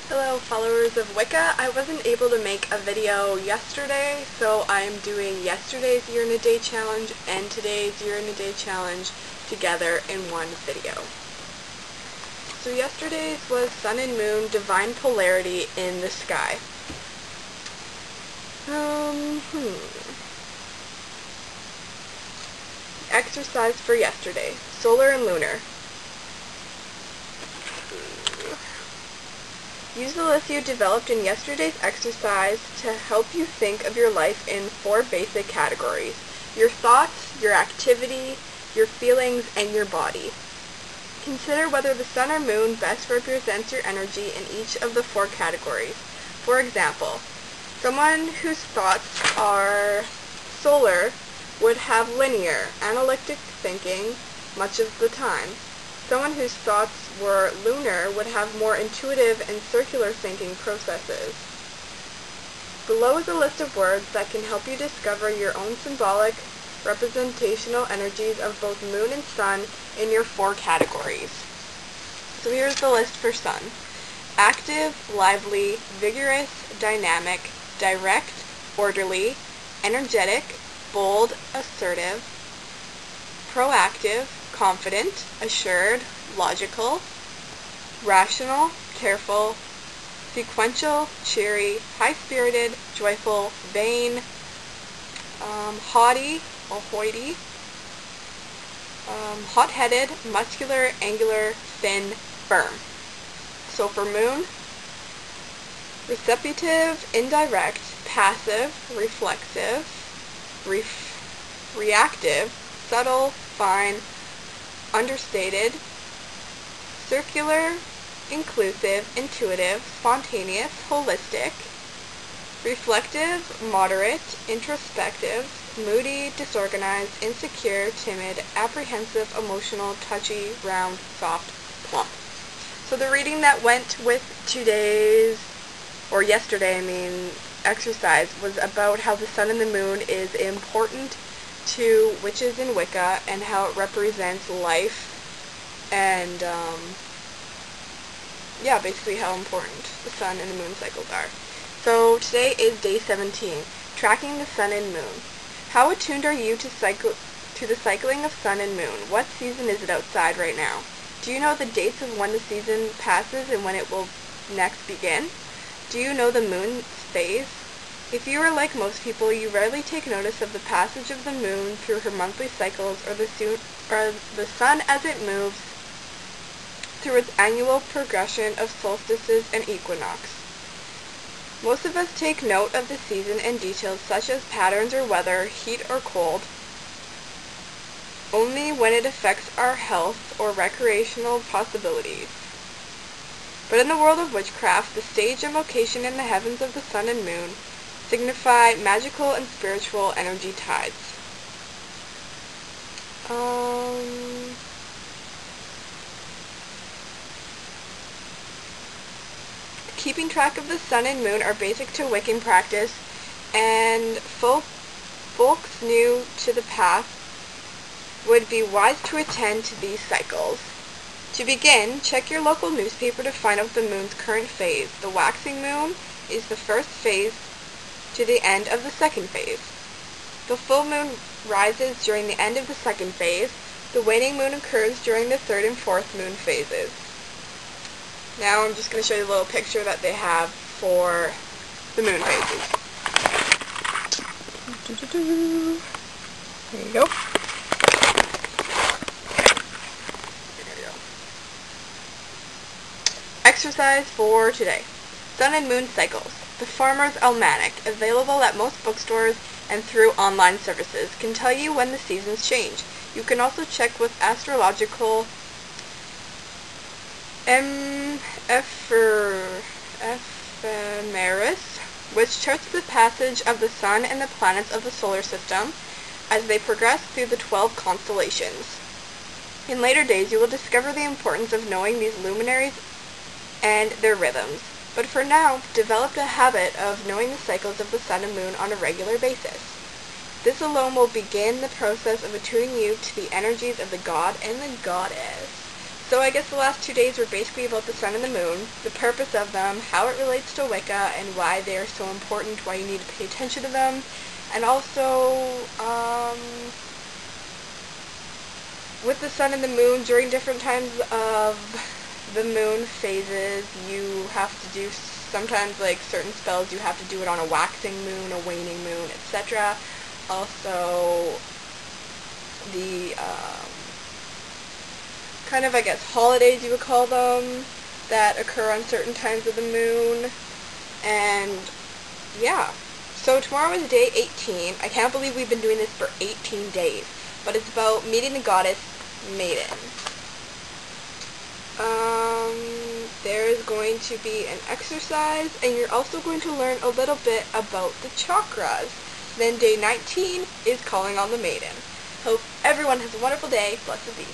Hello followers of Wicca. I wasn't able to make a video yesterday, so I'm doing yesterday's Year in a Day challenge and today's Year in a Day challenge together in one video. So yesterday's was Sun and Moon, Divine Polarity in the Sky. Exercise for yesterday, Solar and Lunar. Use the list you developed in yesterday's exercise to help you think of your life in 4 basic categories: your thoughts, your activity, your feelings, and your body. Consider whether the sun or moon best represents your energy in each of the 4 categories. For example, someone whose thoughts are solar would have linear, analytic thinking much of the time. Someone whose thoughts were lunar would have more intuitive and circular thinking processes. Below is a list of words that can help you discover your own symbolic, representational energies of both moon and sun in your 4 categories. So here's the list for sun. Active, lively, vigorous, dynamic, direct, orderly, energetic, bold, assertive, proactive, confident, assured, logical, rational, careful, sequential, cheery, high-spirited, joyful, vain, haughty or hoity, hot-headed, muscular, angular, thin, firm. So for moon, receptive, indirect, passive, reflexive, reactive, subtle, fine, understated, circular, inclusive, intuitive, spontaneous, holistic, reflective, moderate, introspective, moody, disorganized, insecure, timid, apprehensive, emotional, touchy, round, soft, plump. So the reading that went with yesterday, exercise was about how the sun and the moon is important to witches in Wicca and how it represents life and basically how important the sun and the moon cycles are. So today is day 17, tracking the sun and moon. How attuned are you to the cycling of sun and moon? What season is it outside right now? Do you know the dates of when the season passes and when it will next begin? Do you know the moon's phase? If you are like most people, you rarely take notice of the passage of the moon through her monthly cycles or the sun as it moves through its annual progression of solstices and equinox. Most of us take note of the season and details such as patterns or weather, heat or cold, only when it affects our health or recreational possibilities. But in the world of witchcraft, the stage and location in the heavens of the sun and moon signify magical and spiritual energy tides. Keeping track of the sun and moon are basic to Wiccan practice, and folks new to the path would be wise to attend to these cycles. To begin, check your local newspaper to find out the moon's current phase. The waxing moon is the first phase to the end of the second phase. The full moon rises during the end of the second phase. The waning moon occurs during the third and fourth moon phases. Now I'm just going to show you a little picture that they have for the moon phases. There you go. There you go. Exercise for today. Sun and moon cycles. The Farmer's Almanac, available at most bookstores and through online services, can tell you when the seasons change. You can also check with astrological ephemeris, which charts the passage of the sun and the planets of the solar system as they progress through the 12 constellations. In later days, you will discover the importance of knowing these luminaries and their rhythms. But for now, develop a habit of knowing the cycles of the sun and moon on a regular basis. This alone will begin the process of attuning you to the energies of the god and the goddess. So I guess the last 2 days were basically about the sun and the moon, the purpose of them, how it relates to Wicca, and why they are so important, why you need to pay attention to them, and also with the sun and the moon, during different times of the moon phases, you have to do sometimes, like, certain spells, you have to do it on a waxing moon, a waning moon, etc. Also, the kind of, I guess, holidays you would call them, that occur on certain times of the moon, and yeah. So tomorrow is day 18. I can't believe we've been doing this for 18 days, but it's about meeting the goddess Maiden. There is going to be an exercise, and you're also going to learn a little bit about the chakras. Then day 19 is calling on the Maiden. Hope everyone has a wonderful day. Blessed be.